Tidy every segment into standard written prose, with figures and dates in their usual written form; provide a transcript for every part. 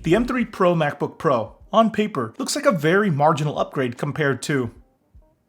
The M3 Pro MacBook Pro, on paper, looks like a very marginal upgrade compared to,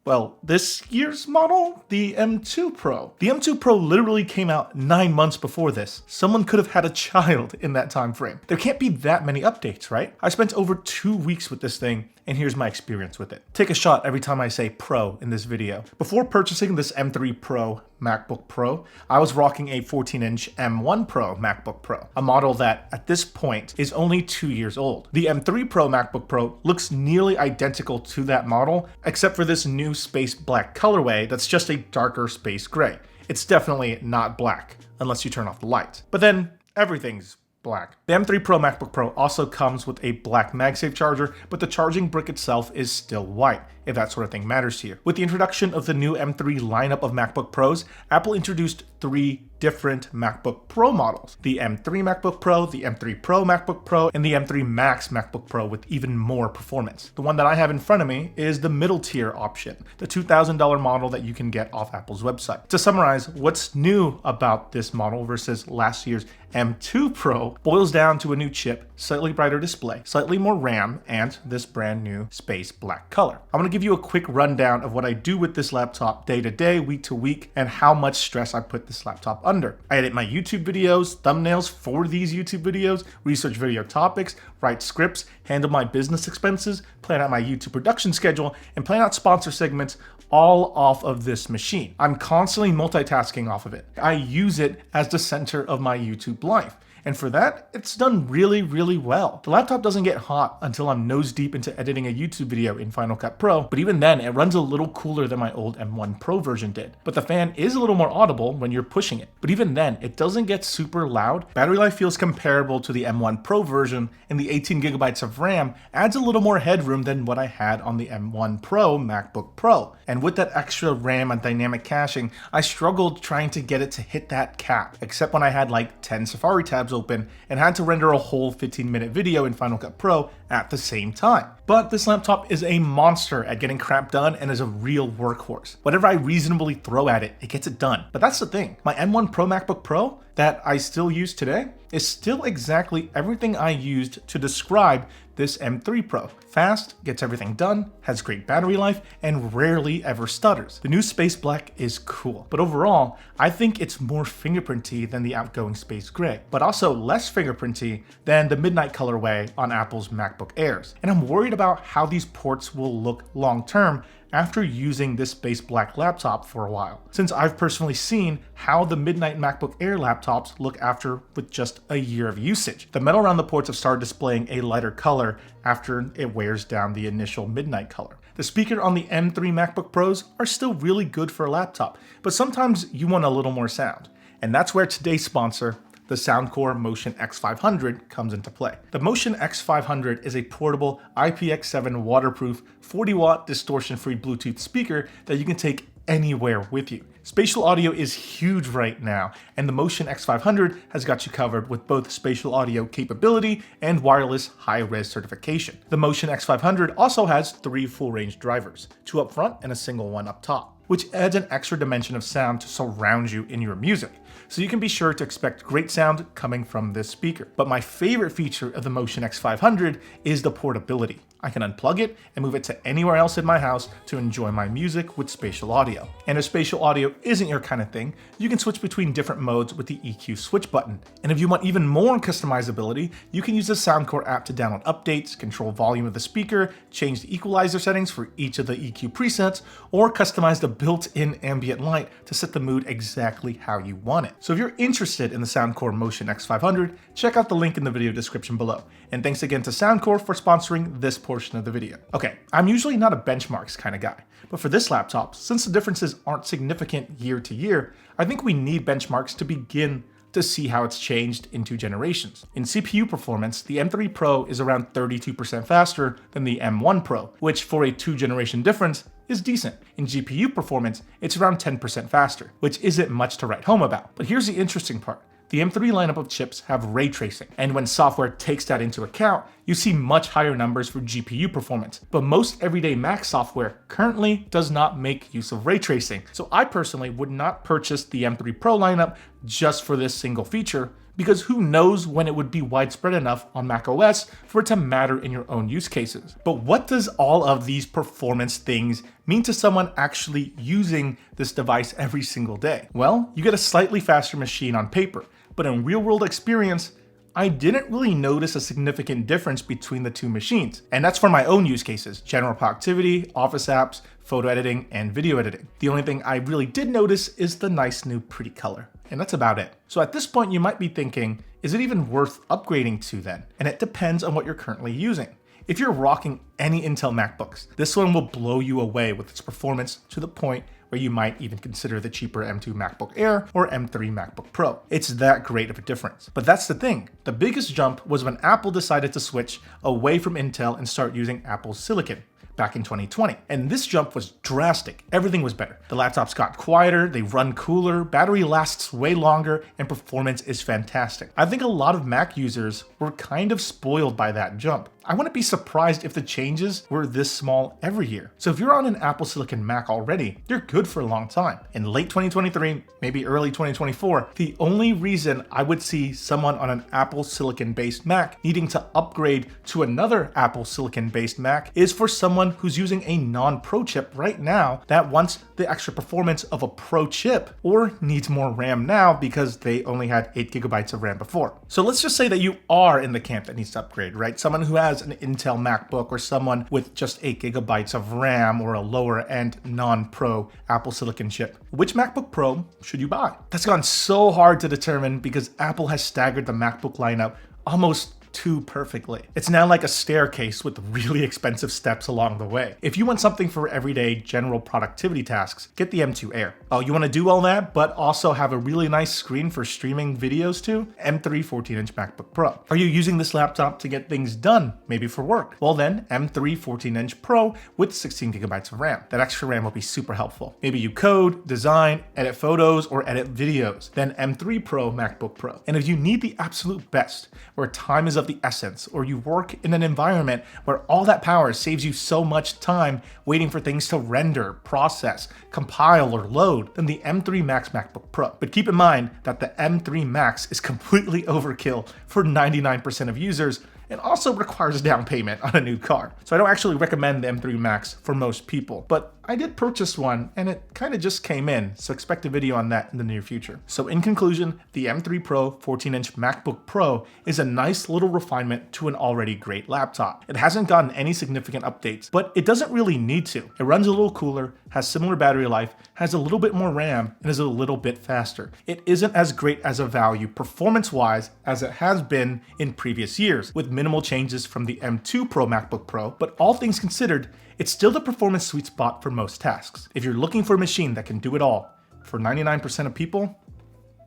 well, this year's model, the M2 Pro. The M2 Pro literally came out 9 months before this. Someone could have had a child in that time frame. There can't be that many updates, right? I spent over 2 weeks with this thing, and here's my experience with it. Take a shot every time I say Pro in this video. Before purchasing this M3 Pro MacBook Pro, I was rocking a 14-inch M1 Pro MacBook Pro, a model that, at this point, is only 2 years old. The M3 Pro MacBook Pro looks nearly identical to that model, except for this new space black colorway that's just a darker space gray. It's definitely not black, unless you turn off the lights. But then, everything's black. The M3 Pro MacBook Pro also comes with a black MagSafe charger, but the charging brick itself is still white, if that sort of thing matters to you. With the introduction of the new M3 lineup of MacBook Pros, Apple introduced 3 different MacBook Pro models. The M3 MacBook Pro, the M3 Pro MacBook Pro, and the M3 Max MacBook Pro with even more performance. The one that I have in front of me is the middle tier option, the $2,000 model that you can get off Apple's website. To summarize, what's new about this model versus last year's M2 Pro boils down to a new chip, slightly brighter display, slightly more RAM, and this brand new space black color. I'm going to give you a quick rundown of what I do with this laptop day to day, week to week, and how much stress I put this laptop under. I edit my YouTube videos, thumbnails for these YouTube videos, research video topics, write scripts, handle my business expenses, plan out my YouTube production schedule, and plan out sponsor segments all off of this machine. I'm constantly multitasking off of it. I use it as the center of my YouTube life. And for that, it's done really, really well. The laptop doesn't get hot until I'm nose deep into editing a YouTube video in Final Cut Pro, but even then, it runs a little cooler than my old M1 Pro version did. But the fan is a little more audible when you're pushing it. But even then, it doesn't get super loud. Battery life feels comparable to the M1 Pro version, and the 18 gigabytes of RAM adds a little more headroom than what I had on the M1 Pro MacBook Pro. And with that extra RAM and dynamic caching, I struggled trying to get it to hit that cap, except when I had like 10 Safari tabs open and had to render a whole 15-minute video in Final Cut Pro at the same time. But this laptop is a monster at getting crap done and is a real workhorse. Whatever I reasonably throw at it, it gets it done. But that's the thing. My M1 Pro MacBook Pro that I still use today is still exactly everything I used to describe this M3 Pro. Fast, gets everything done, has great battery life, and rarely ever stutters. The new space black is cool, but overall, I think it's more fingerprinty than the outgoing space gray, but also less fingerprinty than the midnight colorway on Apple's MacBook Airs. And I'm worried about how these ports will look long term after using this space black laptop for a while, since I've personally seen how the midnight MacBook Air laptops look after with just a year of usage. The metal around the ports have started displaying a lighter color after it wears down the initial midnight color. The speakers on the M3 MacBook Pros are still really good for a laptop, but sometimes you want a little more sound. And that's where today's sponsor, the Soundcore Motion X500, comes into play. The Motion X500 is a portable IPX7 waterproof 40-watt distortion-free Bluetooth speaker that you can take anywhere with you. Spatial audio is huge right now, and the Motion X500 has got you covered with both spatial audio capability and wireless high-res certification. The Motion X500 also has 3 full-range drivers, 2 up front and a single one up top, which adds an extra dimension of sound to surround you in your music. So you can be sure to expect great sound coming from this speaker. But my favorite feature of the Motion X500 is the portability. I can unplug it and move it to anywhere else in my house to enjoy my music with spatial audio. And if spatial audio isn't your kind of thing, you can switch between different modes with the EQ switch button. And if you want even more customizability, you can use the Soundcore app to download updates, control volume of the speaker, change the equalizer settings for each of the EQ presets, or customize the built-in ambient light to set the mood exactly how you want it. So if you're interested in the Soundcore Motion X500, check out the link in the video description below. And thanks again to Soundcore for sponsoring this portion of the video. Okay, I'm usually not a benchmarks kind of guy, but for this laptop, since the differences aren't significant year to year, I think we need benchmarks to begin to see how it's changed in 2 generations. In CPU performance, the M3 Pro is around 32% faster than the M1 Pro, which for a 2-generation difference is decent. In GPU performance, it's around 10% faster, which isn't much to write home about. But here's the interesting part. The M3 lineup of chips have ray tracing, and when software takes that into account, you see much higher numbers for GPU performance. But most everyday Mac software currently does not make use of ray tracing, so I personally would not purchase the M3 Pro lineup just for this single feature, because who knows when it would be widespread enough on macOS for it to matter in your own use cases. But what does all of these performance things mean to someone actually using this device every single day? Well, you get a slightly faster machine on paper, but in real-world experience, I didn't really notice a significant difference between the two machines. And that's for my own use cases: general productivity, office apps, photo editing, and video editing. The only thing I really did notice is the nice new pretty color. And that's about it. So at this point, you might be thinking, is it even worth upgrading to then? And it depends on what you're currently using. If you're rocking any Intel MacBooks, this one will blow you away with its performance to the point where you might even consider the cheaper M2 MacBook Air or M3 MacBook Pro. It's that great of a difference. But that's the thing. The biggest jump was when Apple decided to switch away from Intel and start using Apple's silicon back in 2020. And this jump was drastic. Everything was better. The laptops got quieter, they run cooler, battery lasts way longer, and performance is fantastic. I think a lot of Mac users were kind of spoiled by that jump. I wouldn't be surprised if the changes were this small every year. So if you're on an Apple Silicon Mac already, you're good for a long time. In late 2023, maybe early 2024, the only reason I would see someone on an Apple Silicon based Mac needing to upgrade to another Apple Silicon based Mac is for someone who's using a non-Pro chip right now that wants the extra performance of a Pro chip or needs more RAM now because they only had 8 gigabytes of RAM before. So let's just say that you are in the camp that needs to upgrade, right? Someone who has an Intel MacBook or someone with just 8 gigabytes of RAM or a lower end non-Pro Apple Silicon chip. Which MacBook Pro should you buy? That's gone so hard to determine because Apple has staggered the MacBook lineup almost too perfectly. It's now like a staircase with really expensive steps along the way. If you want something for everyday general productivity tasks, get the M2 Air. Oh, you want to do all that, but also have a really nice screen for streaming videos too? M3 14-inch MacBook Pro. Are you using this laptop to get things done, maybe for work? Well then, M3 14-inch Pro with 16 gigabytes of RAM. That extra RAM will be super helpful. Maybe you code, design, edit photos, or edit videos. Then M3 Pro MacBook Pro. And if you need the absolute best, where time is of the essence, or you work in an environment where all that power saves you so much time waiting for things to render, process, compile, or load, then the M3 Max MacBook Pro. But keep in mind that the M3 Max is completely overkill for 99% of users and also requires a down payment on a new car. So I don't actually recommend the M3 Max for most people, but I did purchase one and it kind of just came in, so expect a video on that in the near future. So in conclusion, the M3 Pro 14-inch MacBook Pro is a nice little refinement to an already great laptop. It hasn't gotten any significant updates, but it doesn't really need to. It runs a little cooler, has similar battery life, has a little bit more RAM, and is a little bit faster. It isn't as great as a value performance-wise as it has been in previous years, with minimal changes from the M2 Pro MacBook Pro, but all things considered, it's still the performance sweet spot for most tasks. If you're looking for a machine that can do it all, for 99% of people,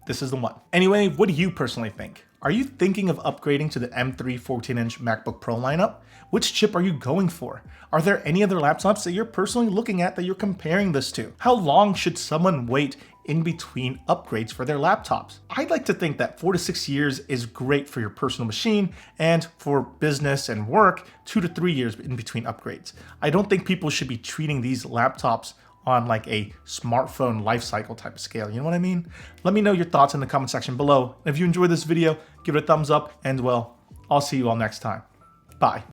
this is the one. Anyway, what do you personally think? Are you thinking of upgrading to the M3 14-inch MacBook Pro lineup? Which chip are you going for? Are there any other laptops that you're personally looking at that you're comparing this to? How long should someone wait in between upgrades for their laptops? I'd like to think that 4 to 6 years is great for your personal machine, and for business and work, 2 to 3 years in between upgrades. I don't think people should be treating these laptops on like a smartphone life cycle type of scale, you know what I mean? Let me know your thoughts in the comment section below. And if you enjoyed this video, give it a thumbs up, and well, I'll see you all next time. Bye.